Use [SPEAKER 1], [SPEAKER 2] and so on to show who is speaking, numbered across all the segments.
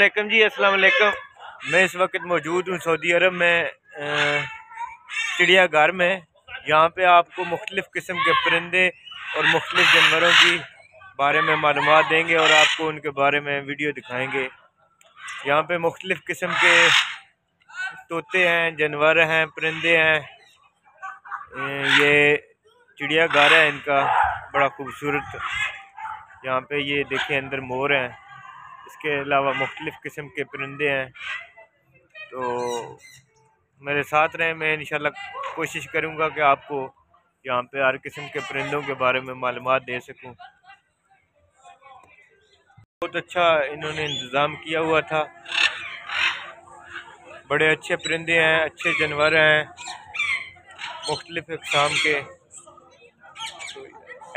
[SPEAKER 1] वालेकुम जी, अस्सलाम वालेकुम। मैं इस वक्त मौजूद हूँ सऊदी अरब में चिड़ियाघर में। यहाँ पे आपको मुख्तलिफ़ किस्म के परिंदे और मुख्तलिफ़ जानवरों की बारे में मालूमात देंगे और आपको उनके बारे में वीडियो दिखाएंगे। यहाँ पे मुख्तलिफ़ किस्म के तोते हैं, जानवर हैं, परिंदे हैं। ये चिड़ियाघर है इनका, बड़ा खूबसूरत। यहाँ पे ये देखिए अंदर मोर हैं, इसके अलावा मुख्तलिफ़ किस्म के परिंदे हैं। तो मेरे साथ रहें, मैं इंशाल्लाह कोशिश करूँगा कि आपको यहाँ पे हर किस्म के परिंदों के बारे में मालूमात दे सकूँ। बहुत अच्छा इन्होंने इंतज़ाम किया हुआ था, बड़े अच्छे परिंदे हैं, अच्छे जानवर हैं, मुख्तलिफ़ अक़साम के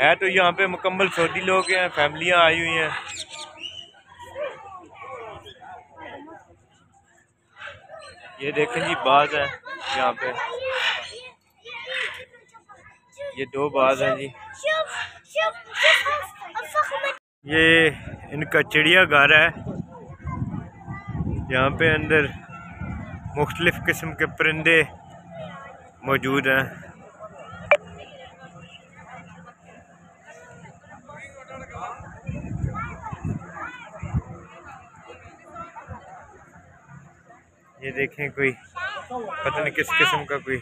[SPEAKER 1] है। तो यहाँ पे मुकम्मल सऊदी लोग हैं, फैमिलियाँ आई हुई हैं। ये देखें जी, बाज है यहाँ पे, ये 2 बाज हैं जी। ये इनका चिड़ियाघर है। यहाँ पे अंदर मुख्तलिफ़ किस्म के परिंदे मौजूद हैं। ये देखें, कोई पता नहीं किस किस्म का कोई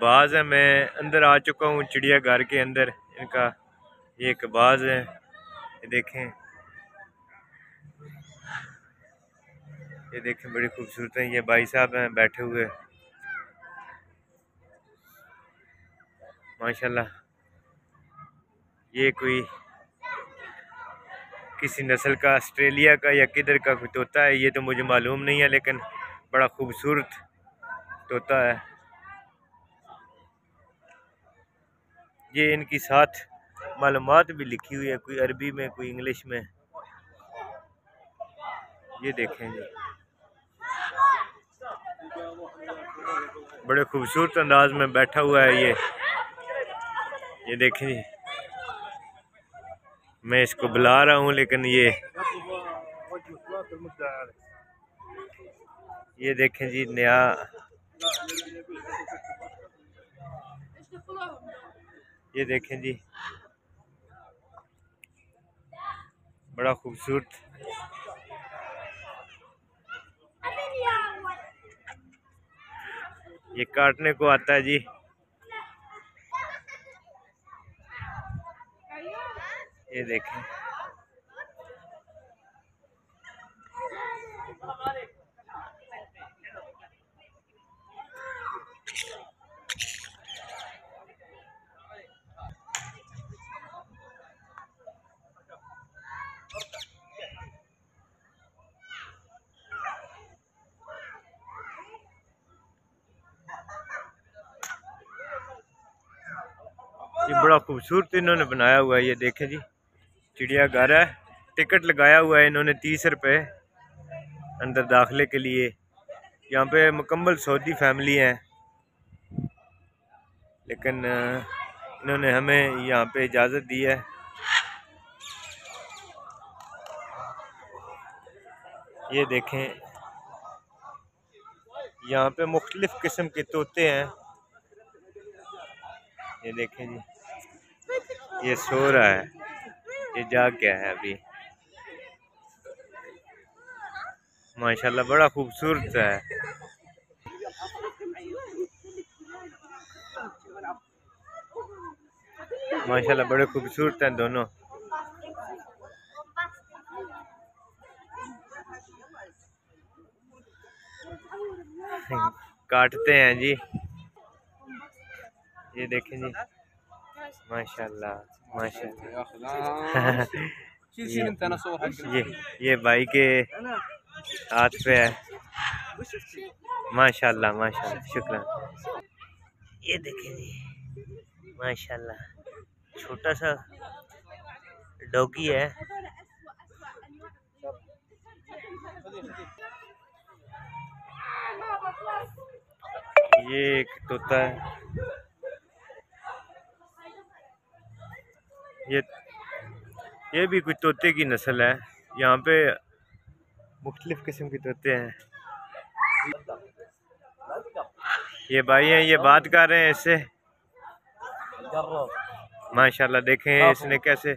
[SPEAKER 1] बाज है। मैं अंदर आ चुका हूँ चिड़ियाघर के अंदर। इनका ये एक बाज है, ये देखें, ये देखें, बड़ी खूबसूरत है। ये भाई साहब हैं बैठे हुए, माशाल्लाह। ये कोई किसी नस्ल का, ऑस्ट्रेलिया का या किधर का कोई तोता है, ये तो मुझे मालूम नहीं है, लेकिन बड़ा खूबसूरत तोता है। ये इनकी साथ मालूमात भी लिखी हुई है, कोई अरबी में, कोई इंग्लिश में। ये देखें जी, बड़े खूबसूरत अंदाज में बैठा हुआ है ये देखें जी। मैं इसको बुला रहा हूँ, लेकिन ये देखें जी, नया, ये देखें जी, बड़ा खूबसूरत। ये काटने को आता है जी। ये देखें, ये बड़ा खूबसूरत इन्होंने बनाया हुआ है। ये देखें जी, चिड़ियाघर है। टिकट लगाया हुआ है इन्होंने 30 रुपये अंदर दाखिले के लिए। यहाँ पे मुकम्मल सऊदी फैमिली है, लेकिन इन्होंने हमें यहाँ पे इजाज़त दी है। ये देखें, यहाँ पे मुख्तलिफ़ किस्म के तोते हैं। ये देखें जी, ये सो रहा है, ये जाग गया है अभी। माशाल्लाह बड़ा खूबसूरत है। माशाल्लाह बड़े खूबसूरत हैं दोनों। काटते हैं जी। ये देखें जी, माशाल्लाह माशाल्लाह। ये भाई के हाथ पे है, माशाल्लाह माशाल्लाह, शुक्रान। ये देखें जी, माशाल्लाह छोटा सा डॉगी है। ये एक तोता है। ये भी कुछ तोते की नस्ल है। यहाँ पे मुख्तलिफ किस्म के तोते हैं। ये भाई हैं, ये बात कर रहे हैं इससे। माशाल्लाह देखें इसने कैसे।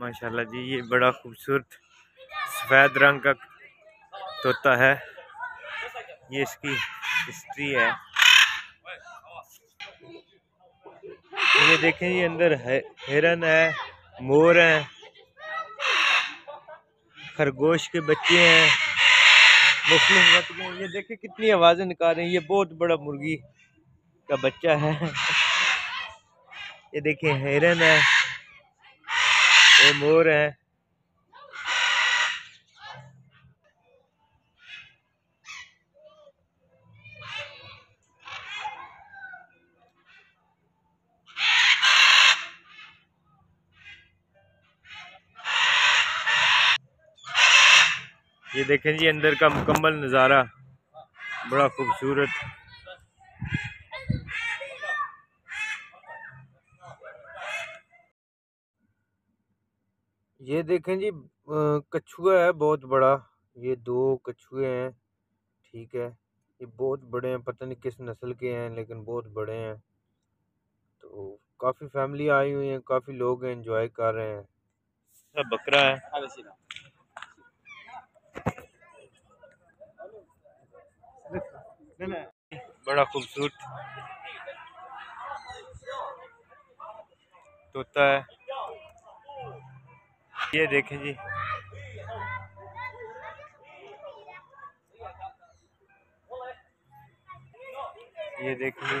[SPEAKER 1] माशाल्लाह जी, ये बड़ा खूबसूरत सफ़ेद रंग का तोता है। ये इसकी हिस्ट्री है। ये देखें, ये अंदर हिरन है, मोर है, खरगोश के बच्चे हैं, मुख्तलिफ बच्चे हैं। ये देखें कितनी आवाज़ें निकाल रहे हैं। ये बहुत बड़ा मुर्गी का बच्चा है। ये देखें हिरन है, ये मोर है। ये देखें जी अंदर का मुकम्मल नज़ारा, बड़ा खूबसूरत। ये देखें जी कछुआ है बहुत बड़ा। ये 2 कछुए हैं, ठीक है। ये बहुत बड़े हैं, पता नहीं किस नस्ल के हैं, लेकिन बहुत बड़े हैं। तो काफ़ी फैमिली आई हुई है, काफ़ी लोग एंजॉय कर रहे हैं। सब बकरा है। बड़ा खूबसूरत तोता है। ये देखें जी, ये देखें जी,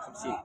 [SPEAKER 2] 50.